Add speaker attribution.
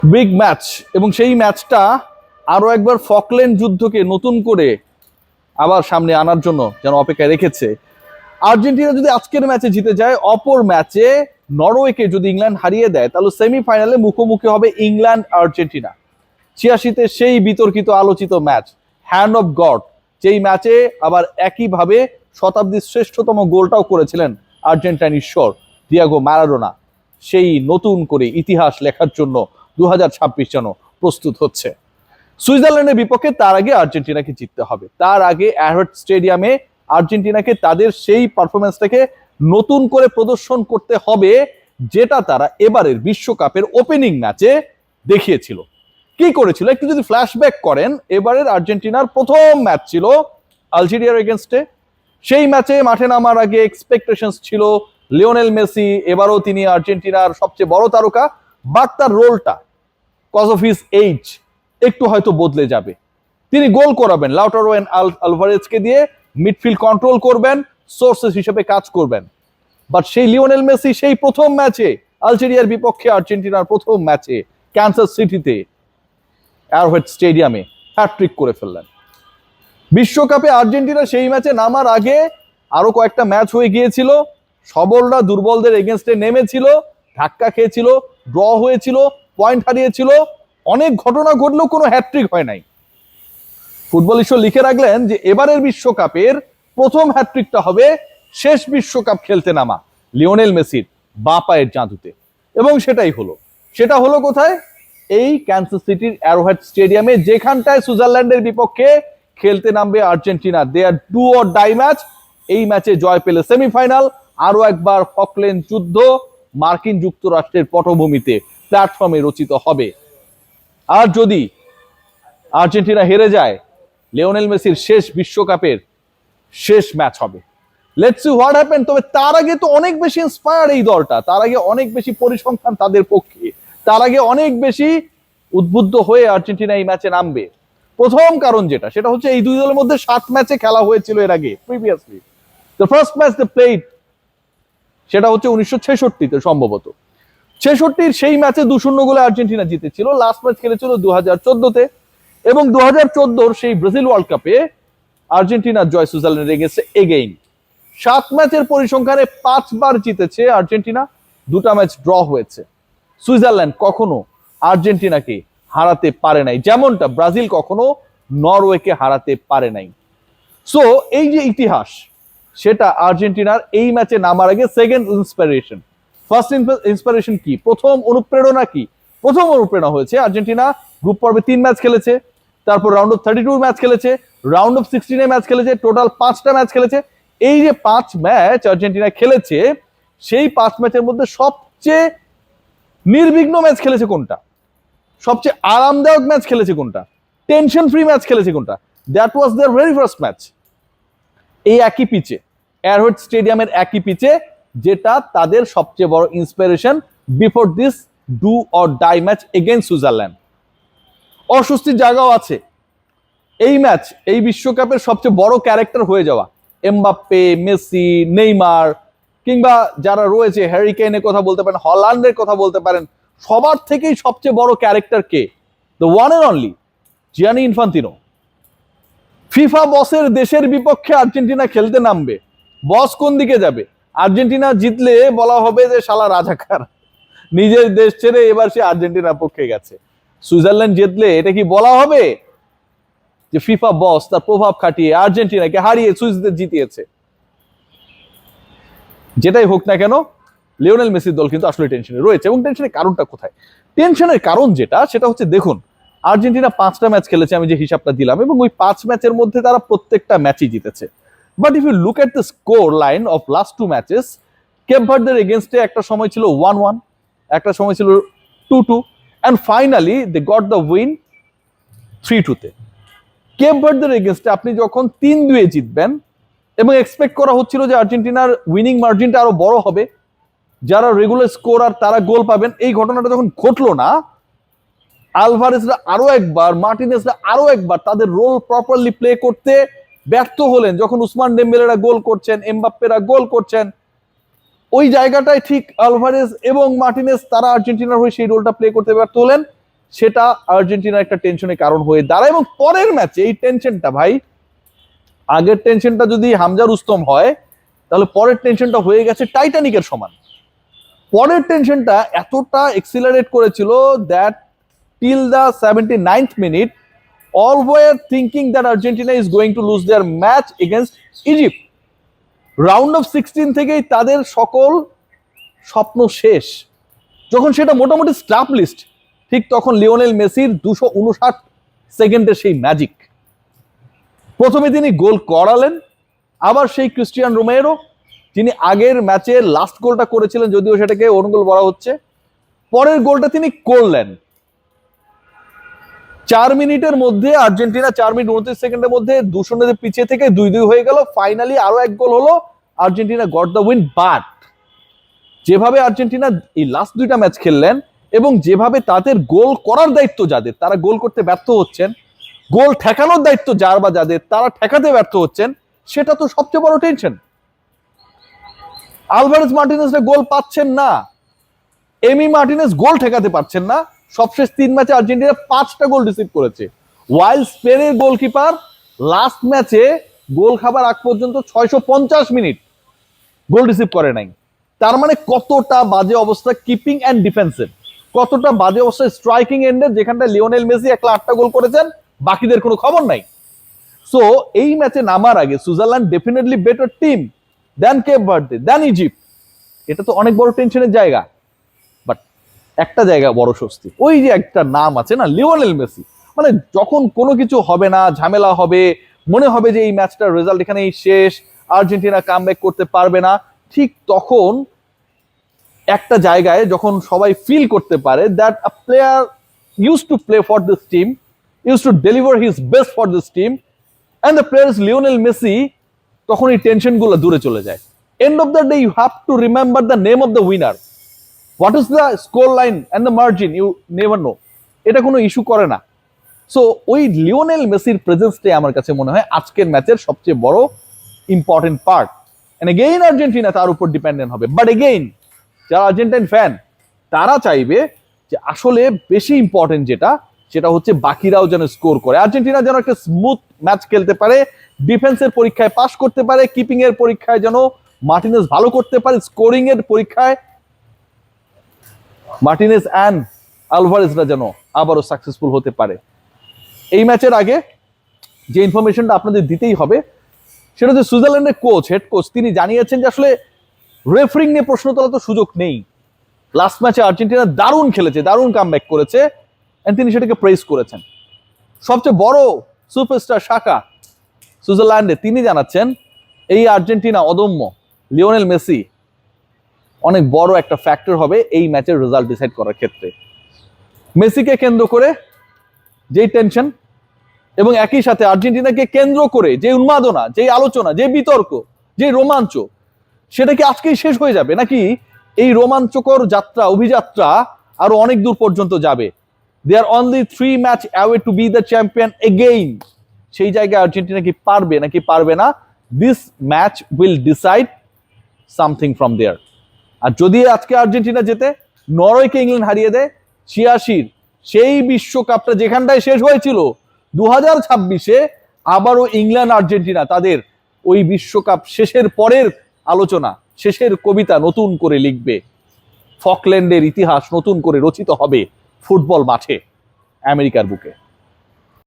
Speaker 1: Big match, এবং সেই ম্যাচটা আরো একবার ফকল্যান্ড যুদ্ধকে নতুন করে আবার সামনে আনার জন্য যেন অপেক্ষায় রেখেছে। আর্জেন্টিনা যদি আজকের ম্যাচে জিতে যায়, অপর ম্যাচে নরওয়েকে যদি ইংল্যান্ড হারিয়ে দেয়, তাহলে সেমিফাইনালে মুখোমুখি হবে ইংল্যান্ড আর্জেন্টিনা। 86-তে সেই বিতর্কিত আলোচিত ম্যাচ, হ্যান্ড অফ গড, যেই ম্যাচে আবার একইভাবে শতাব্দীর শ্রেষ্ঠতম গোলটাও করেছিলেন আর্জেন্টাইন ঈশ্বর ডিয়াগো ম্যারাডোনা। সেই নতুন করে ইতিহাস লেখার জন্য 2026 যেন প্রস্তুত হচ্ছে। সুইজারল্যান্ডের বিপক্ষে তার আগে আর্জেন্টিনাকে জিততে হবে। তার আগে অ্যারহার্ট স্টেডিয়ামে আর্জেন্টিনাকে তাদের সেই পারফরমেন্সটাকে নতুন করে প্রদর্শন করতে হবে, যেটা তারা এবারের বিশ্বকাপের ওপেনিং ম্যাচে দেখিয়েছিল। কি করেছিল একটু যদি ফ্ল্যাশব্যাক করেন, এবারের আর্জেন্টিনার প্রথম ম্যাচ ছিল আলজেরিয়ার এগেনস্টে। সেই ম্যাচে মাঠে নামার আগে এক্সপেকটেশনস ছিল লিওনেল মেসি এবারও তিনি আর্জেন্টিনার সবচেয়ে বড় তারকা, বাট তার রোলটা কজ অফ হিজ এইজ একটু হয়তো বদলে যাবে। তিনি গোল করাবেন লাউটারো এন্ড আলভারেজকে দিয়ে, মিডফিল্ড কন্ট্রোল করবেন, সোর্সেস হিসেবে কাজ করবেন। বাট সেই লিওনেল মেসি সেই প্রথম ম্যাচে আলজেরিয়ার বিপক্ষে আর্জেন্টিনার প্রথম ম্যাচে ক্যান্সাস সিটিতে অ্যারোহেড স্টেডিয়ামে হ্যাট্রিক করে ফেললেন। বিশ্বকাপে আর্জেন্টিনা সেই ম্যাচে নামার আগে আরো কয়েকটা ম্যাচ হয়ে গিয়েছিল, সবলরা দুর্বলদের এগেনস্টে নেমেছিল, ধাক্কা খেয়েছিল, ড্র হয়েছিল, পয়েন্ট হারিয়েছিল, অনেক ঘটনা ঘটলেও কোনো হ্যাট্রিক হয় নাই। ফুটবল ঈশ্বর লিখে রাখলেন যে এবারের বিশ্বকাপের প্রথম হ্যাট্রিকটা হবে শেষ বিশ্বকাপ খেলতে নামা লিওনেল মেসির বা পায়ের জাদুতে, এবং সেটাই হলো। সেটা হলো কোথায়? এই ক্যান্সাস সিটির অ্যারোহেড স্টেডিয়ামে, যেখানটায় সুইজারল্যান্ডের বিপক্ষে খেলতে নামবে Argentina. They are do or die match. এই ম্যাচে জয় পেলে সেমিফাইনাল, আরো একবার ফকল্যান্ড যুদ্ধ মার্কিন যুক্তরাষ্ট্রের পটভূমিতে প্ল্যাটফর্মে রচিত হবে। আর যদি আর্জেন্টিনা হেরে যায়, লিওনেল মেসির শেষ বিশ্বকাপের শেষ ম্যাচ হবে। Let's see what happen. তবে তার আগে তো অনেক বেশি ইন্সপায়ার এই দলটা, তার আগে অনেক বেশি পরিসংখ্যান তাদের পক্ষে, তার আগে অনেক বেশি উদ্বুদ্ধ হয়ে আর্জেন্টিনা এই ম্যাচে নামবে। প্রথম কারণ যেটা, সেটা হচ্ছে এই দুই দলের মধ্যে 7 ম্যাচে খেলা হয়েছিল এর আগে previously. The first match they played, সেটা হচ্ছে 1966-তে সম্ভবত। 66-র সেই ম্যাচে 2-0 গোলে আর্জেন্টিনা জিতেছিল। লাস্ট ম্যাচ খেলেছিল 2014-তে, এবং 2014-র সেই ব্রাজিল ওয়ার্ল্ড কাপে আর্জেন্টিনার জয় সুইজারল্যান্ডে গেছে এগেইন। 7 ম্যাচের পরিসংখ্যানে 5 বার জিতেছে আর্জেন্টিনা, 2টা ম্যাচ ড্র হয়েছে। সুইজারল্যান্ড কখনো আর্জেন্টিনাকে হারাতে পারে নাই, যেমনটা ব্রাজিল কখনো নরওয়েকে হারাতে পারে নাই। সো এই যে ইতিহাস, সেটা আর্জেন্টিনার এই ম্যাচে নামার আগে সেকেন্ড ইন্সপিরেশন। ফার্স্ট ইন্সপিরেশন কি, প্রথম অনুপ্রেরণা কি? প্রথম অনুপ্রেরণা হয়েছে আর্জেন্টিনা গ্রুপ পর্বে 3 ম্যাচ খেলেছে, তারপর রাউন্ড অফ 32 ম্যাচ খেলেছে, রাউন্ড অফ 16 ম্যাচ খেলেছে, টোটাল 5টা ম্যাচ খেলেছে। এই যে 5 ম্যাচ আর্জেন্টিনা খেলেছে, সেই 5 ম্যাচের মধ্যে সবচেয়ে নির্বিঘ্ন ম্যাচ খেলেছে কোনটা? সবচেয়ে আরামদায়ক ম্যাচ খেলেছে কোনটা? টেনশন ফ্রি ম্যাচ খেলেছে কোনটা? That was their very first match. এই একই পিচে, অ্যারোহেড স্টেডিয়ামের একই পিচে, যেটা তাদের সবচেয়ে বড় inspiration before this do or die match against Switzerland. অস্বস্তির জায়গাও আছে। এই ম্যাচ এই বিশ্বকাপের সবচেয়ে বড় ক্যারেক্টার হয়ে যাওয়া, এমবাপ্পে, মেসি, নেইমার, কিংবা যারা রয়েছে, হ্যারি কেইনের কথা বলতে পারেন, হল্যান্ডের কথা বলতে পারেন, সবার থেকেই সবচেয়ে বড় ক্যারেক্টার কে? The one and only Gianni Infantino. FIFA বসের দেশের বিপক্ষে আর্জেন্টিনা খেলতে নামবে, বস কোন দিকে যাবে? আর্জেন্টিনা জিতলে বলা হবে যে শালা রাজাকার, নিজের দেশ ছেড়ে এবার সে আর্জেন্টিনার পক্ষে গেছে। সুইজারল্যান্ড জিতলে এটা কি বলা হবে যে ফিফা বস তার প্রভাব খাটিয়ে আর্জেন্টিনাকে হারিয়ে সুইসদের জিতিয়েছে? যেটাই হোক না কেন, লিওনেল মেসির দল কিন্তু আসলে টেনশনে রয়েছে। এবং টেনশনের কারণটা কোথায়? টেনশনের কারণ যেটা, সেটা হচ্ছে, দেখুন, আর্জেন্টিনা 5টা ম্যাচ খেলেছে, আমি যে হিসাবটা দিলাম, এবং ওই 5 ম্যাচের মধ্যে তারা প্রত্যেকটা ম্যাচই জিতেছে। But if you look at the score line of last 2 matches, Cape ভার্দের এগেনস্টে একটা সময় ছিল 1-1, একটা সময় ছিল 2-2, and finally they got the win 3-2-তে। কেপ ভার্দের এগেনস্টে আপনি যখন 3-2-এ জিতবেন, এবং এক্সপেক্ট করা হচ্ছিল যে আর্জেন্টিনার উইনিং মার্জিনটা আরো বড় হবে, যারা রেগুলার স্কোরার তারা গোল পাবেন, এই ঘটনাটা যখন ঘটলো না, আলভারেজরা আরো একবার, মার্টিনেজরা আরো একবার তাদের রোল প্রপারলি প্লে করতে ব্যর্থ হলেন। যখন উসমান ডেম্বেলেরা গোল করছেন, এমবাপ্পেরা গোল করছেন, ওই জায়গাটায় ঠিক আলভারেজ এবং মার্টিনেজ তারা আর্জেন্টিনার হয়ে সেই রোলটা প্লে করতে ব্যর্থ হলেন, সেটা আর্জেন্টিনার একটা টেনশনের কারণ হয়ে দাঁড়ায়। এবং পরের ম্যাচে এই টেনশনটা ভাই, আগের টেনশনটা যদি হামজা রুস্তম হয়, তাহলে পরের টেনশনটা হয়ে গেছে টাইটানিকের সমান। পরের টেনশনটা এতটা এক্সিলারেট করেছিল that till the 79th minute all were thinking that Argentina is going to lose their match against Egypt. Round of 16 থেকেই তাদের সকল স্বপ্ন শেষ। যখন সেটা মোটামুটি স্টাফ লিস্ট, ঠিক তখন লিওনেল মেসির 259 সেকেন্ডের সেই ম্যাজিক। প্রথমে তিনি গোল করালেন, আবার সেই ক্রিস্টিয়ান রোমেরো যিনি আগের ম্যাচে লাস্ট গোলটা করেছিলেন, যদিও সেটাকে ওন গোল বলা হচ্ছে, পরের গোলটা তিনি করলেন। 4 মিনিটের মধ্যে আর্জেন্টিনা 4 মিনিট 29 সেকেন্ডের মধ্যে 2-0 পিছিয়ে থেকে 2-2 হয়ে গেল। ফাইনালি আরো এক গোল হলো, Argentina goat the win. But যেভাবে আর্জেন্টিনা এই লাস্ট দুইটা ম্যাচ খেললেন এবং যেভাবে তাদের গোল করার দায়িত্ব যাদের, তারা গোল করতে ব্যর্থ হচ্ছেন, গোল ঠেকানোর দায়িত্ব যার বা যাদের, তারা ঠেকাতে ব্যর্থ হচ্ছেন, সেটা তো সবচেয়ে বড় টেনশন। আলভারেজ মার্টিনেজরা গোল পাচ্ছেন না, এমি মার্টিনেজ গোল ঠেকাতে পারছেন না। সবশেষ 3 ম্যাচে আর্জেন্টিনা 5টা গোল রিসিভ করেছে, ওয়াইল স্পেনের গোলকিপার লাস্ট ম্যাচে গোল খাবার আগ পর্যন্ত 650 মিনিট গোল রিসিভ করে নাই। তার মানে কতটা বাজে অবস্থা কিপিং অ্যান্ড ডিফেন্সের, কতটা বাজে অবস্থা স্ট্রাইকিং এন্ডের, যেখানটা লিওনেল মেসি একলা 8টা গোল করেছেন, বাকিদের কোনো খবর নাই। সো এই ম্যাচে নামার আগে সুইজারল্যান্ড ডেফিনেটলি বেটার টিম দেন কেপ ভার্দে, দেন ইজিপ্ট। এটা তো অনেক বড় টেনশনের জায়গা। বাট একটা জায়গা বড় স্বস্তি, ওই যে একটা নাম আছে না, লিওনেল মেসি। মানে যখন কোনো কিছু হবে না, ঝামেলা হবে, মনে হবে যে এই ম্যাচটার রেজাল্ট এখানেই শেষ, আর্জেন্টিনা কামব্যাক করতে পারবে না, ঠিক তখন একটা জায়গায় যখন সবাই ফিল করতে পারে that a player use to play for this team, use to deliver his best for this team, and the player is Lionel Messi, তখন এই টেনশনগুলো দূরে চলে যায়। End of the day you have to remember the name of the winner, what is the score line and the margin, you never know. এটা কোনো issue করে না। সো ওই লিওনেল মেসির প্রেজেন্সটাই আমার কাছে মনে হয় আজকের ম্যাচের সবচেয়ে বড় important part. And again Argentina তার উপর ডিপেন্ডেন্ট হবে। বাট এগেইন যারা আর্জেন্টাইন ফ্যান, তারা চাইবে যে আসলে বেশি ইম্পর্টেন্ট যেটা, সেটা হচ্ছে বাকিরাও যেন স্কোর করে, আর্জেন্টিনা যেন একটা স্মুথ ম্যাচ খেলতে পারে, ডিফেন্সের পরীক্ষায় পাস করতে পারে, কিপিং এর পরীক্ষায় যেন মার্টিনেজ ভালো করতে পারে, স্কোরিং এর পরীক্ষায় মার্টিনেজ অ্যান্ড আলভারেজরা যেন আবারও সাকসেসফুল হতে পারে। এই ম্যাচের আগে যে ইনফরমেশনটা আপনাদের দিতেই হবে, সেটা হচ্ছে সুইজারল্যান্ডের কোচ, হেড কোচ, তিনি জানিয়েছেন যে আসলে রেফারিং নিয়ে প্রশ্ন তোলার তো সুযোগ নেই। লাস্ট ম্যাচে আর্জেন্টিনা দারুণ খেলেছে, দারুণ কামব্যাক করেছে, তিনি সেটাকে প্রেজ করেছেন। সবচেয়ে বড় সুপারস্টার শাকা সুইজারল্যান্ডে, তিনি জানাচ্ছেন এই আর্জেন্টিনা অদম্য, লিওনেল মেসি অনেক বড় একটা ফ্যাক্টর হবে এই ম্যাচের রেজাল্ট ডিসাইড করার ক্ষেত্রে। মেসিকে কেন্দ্র করে যেই টেনশন এবং একই সাথে আর্জেন্টিনাকে কেন্দ্র করে যে উন্মাদনা, যে আলোচনা, যে বিতর্ক, যে রোমাঞ্চ, সেটা কি আজকেই শেষ হয়ে যাবে, নাকি এই রোমাঞ্চকর যাত্রা, অভিযাত্রা আরো অনেক দূর পর্যন্ত যাবে? They are only 3 match away to be the champion again. সেই জায়গায় আর্জেন্টিনা কি পারবে নাকি পারবে না, this match will decide something from there. আর যদি আজকে আর্জেন্টিনা জেতে, নরওয়েকে ইংল্যান্ড হারিয়ে দেয়, 86 সেই বিশ্বকাপটা যেখানটায় শেষ হয়েছিল 2026-এ আবারও ইংল্যান্ড আর্জেন্টিনা তাদের ওই বিশ্বকাপ শেষের পরের আলোচনা, শেষের কবিতা নতুন করে লিখবে। ফকল্যান্ডের ইতিহাস নতুন করে রচিত হবে ফুটবল মাঠে, আমেরিকার বুকে।